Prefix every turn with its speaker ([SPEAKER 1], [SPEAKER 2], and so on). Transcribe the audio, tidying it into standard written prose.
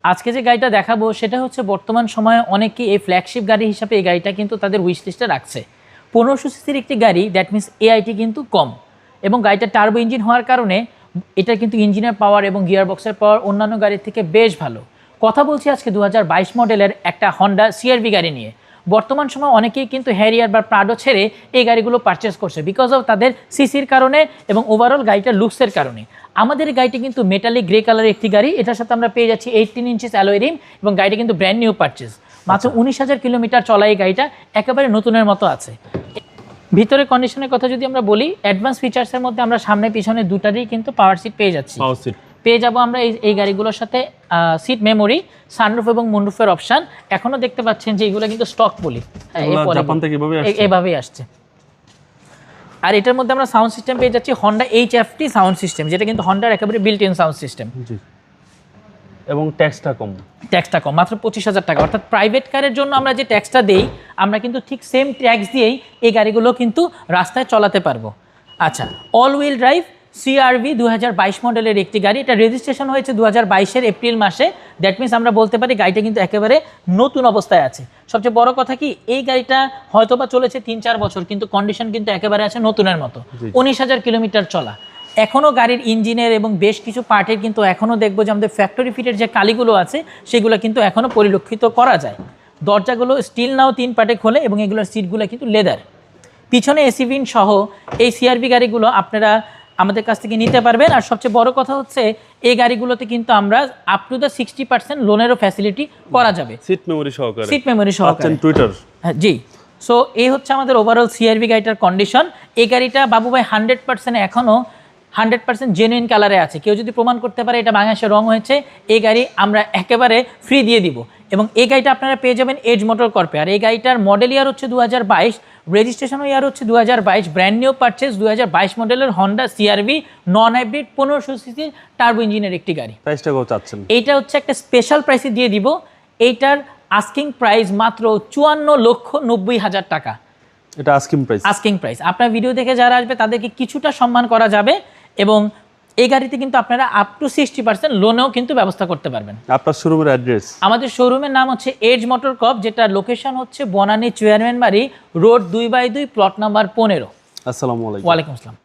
[SPEAKER 1] আজকে যে গাড়িটা দেখাবো সেটা হচ্ছে বর্তমান সময়ে অনেকেই এই ফ্ল্যাগশিপ গাড়ি হিসাবে এই গাড়িটা কিন্তু তাদের উইশ লিস্টে রাখছে। 1500 সিসির একটি গাড়ি, দ্যাট মিনস এআইটি কিন্তু কম, এবং গাড়িটা টার্বো ইঞ্জিন হওয়ার কারণে এটা কিন্তু ইঞ্জিনের পাওয়ার এবং গিয়ার বক্সের পাওয়ার অন্যান্য গাড়ির থেকে বেশ ভালো। কথা বলছি আজকে 2022 মডেলের একটা হন্ডা সিআরভি গাড়ি নিয়ে। বর্তমান সময় অনেকেই কিন্তু হ্যারিয়ার বা প্রাডো ছেড়ে এই গাড়িগুলো পারচেস করছে বিকজ অফ তাদের সিসির কারণে এবং ওভারঅল গাড়িটার লুকসের কারণে। আমাদের গাড়িটি কিন্তু মেটালিক গ্রে কালারের একটি গাড়ি, এটার সাথে আমরা পেয়ে যাচ্ছি 18 ইঞ্চিস অ্যালয় রিম, এবং গাড়িটা কিন্তু ব্র্যান্ড নিউ পারচেস। মাত্র 19,000 কিলোমিটার চলা এই গাড়িটা একেবারে নতুনের মতো আছে। ভিতরে কন্ডিশনের কথা যদি আমরা বলি, অ্যাডভান্স ফিচার্সের মধ্যে আমরা সামনে পিছনে দুটারই কিন্তু পাওয়ার সিট পেয়ে যাচ্ছি। পেয়ে যাবো আমরা এই গাড়িগুলোর সাথে সিট মেমোরি, সানরুফ এবং মুনরুফের অপশান। এখনও দেখতে পাচ্ছেন যে এগুলো কিন্তু স্টক বলি, এভাবেই আসছে। আর এটার মধ্যে আমরা সাউন্ড সিস্টেম পেয়ে যাচ্ছি হন্ডা HFT সাউন্ড সিস্টেম, যেটা কিন্তু হন্ডার একেবারে বিল্ট ইন সাউন্ড সিস্টেম।
[SPEAKER 2] এবং ট্যাক্সটা কম, মাত্র
[SPEAKER 1] 25,000 টাকা। অর্থাৎ প্রাইভেট কারের জন্য আমরা যে ট্যাক্সটা দেই, আমরা কিন্তু ঠিক সেম ট্যাক্স দিয়েই এই গাড়িগুলো কিন্তু রাস্তায় চলাতে পারবো। আচ্ছা, অল হুইল ড্রাইভ সিআরভি 2022 মডেলের একটি গাড়ি। এটা রেজিস্ট্রেশন হয়েছে 2022-এর এপ্রিল মাসে। দ্যাট মিনস আমরা বলতে পারি গাড়িটা কিন্তু একেবারে নতুন অবস্থায় আছে। সবচেয়ে বড় কথা কি, এই গাড়িটা হয়তো বা চলেছে 3-4 বছর, কিন্তু কন্ডিশন কিন্তু একেবারে আছে নতুনের মতো। 19,000 কিলোমিটার চলা। এখনও গাড়ির ইঞ্জিনের এবং বেশ কিছু পার্টের কিন্তু এখনও দেখবো যে আমাদের ফ্যাক্টরি ফিটের যে কালিগুলো আছে সেগুলো কিন্তু এখনও পরিলক্ষিত করা যায়। দরজাগুলো স্টিল নাও 3 পার্টে খোলে, এবং এগুলোর সিটগুলো কিন্তু লেদার। পিছনে এসি ভিন সহ এই সিআরভি গাড়িগুলো আপনারা আমাদের কাছ থেকে নিতে পারবেন। আর সবচেয়ে বড় কথা হচ্ছে এই গাড়িগুলোতে কিন্তু আমরা আপ টু দ্য 60% লোনেরও ফ্যাসিলিটি করা যাবে, সিট মেমোরি সহকারে।
[SPEAKER 2] টুইটার,
[SPEAKER 1] হ্যাঁ জি। সো এই হচ্ছে আমাদের ওভারঅল সিআরভি গাড়িটার কন্ডিশন। এই গাড়িটা বাবু ভাই 100% এখনও 100% জেনুইন কালারে আছে। কেউ যদি প্রমাণ করতে পারে এটা বাংলাদেশে রং হয়েছে, এই গাড়ি আমরা একেবারে ফ্রি দিয়ে দিব। এবং এই গাড়িটা আপনারা পেয়ে যাবেন এজ মোটর কর্পে। আর এই গাড়িটার মডেল ইয়ার হচ্ছে 2022, রেজিস্ট্রেশন ইয়ার হচ্ছে 2022, ব্র্যান্ড নিউ পারচেস 2022 মডেলের হন্ডা সিআরভি নন হাইব্রিড 1500 সিসির টার্বো ইঞ্জিনের একটি গাড়ি।
[SPEAKER 2] প্রাইসটা কত চাচ্ছেন? এইটা
[SPEAKER 1] হচ্ছে একটা স্পেশাল প্রাইসে দিয়ে দিব। এইটার আস্কিং প্রাইস মাত্র 54,90,000 টাকা।
[SPEAKER 2] এটা আস্কিং প্রাইস।
[SPEAKER 1] আপনার ভিডিও দেখে যারা আসবে তাদেরকে কিছুটা সম্মান করা যাবে, এবং এই গাড়িতে কিন্তু আপনারা আপ টু 60% লোনেও কিন্তু ব্যবস্থা করতে পারবেন।
[SPEAKER 2] আপনার শোরুমের অ্যাড্রেস? আমাদের
[SPEAKER 1] শোরুমের নাম হচ্ছে এজ মোটর কর্প, যেটা লোকেশন হচ্ছে বনানী চেয়ারম্যান বাড়ি রোড 2/2 প্লট নাম্বার 15।
[SPEAKER 2] আসসালামু আলাইকুম।
[SPEAKER 1] ওয়ালাইকুম আসসালাম।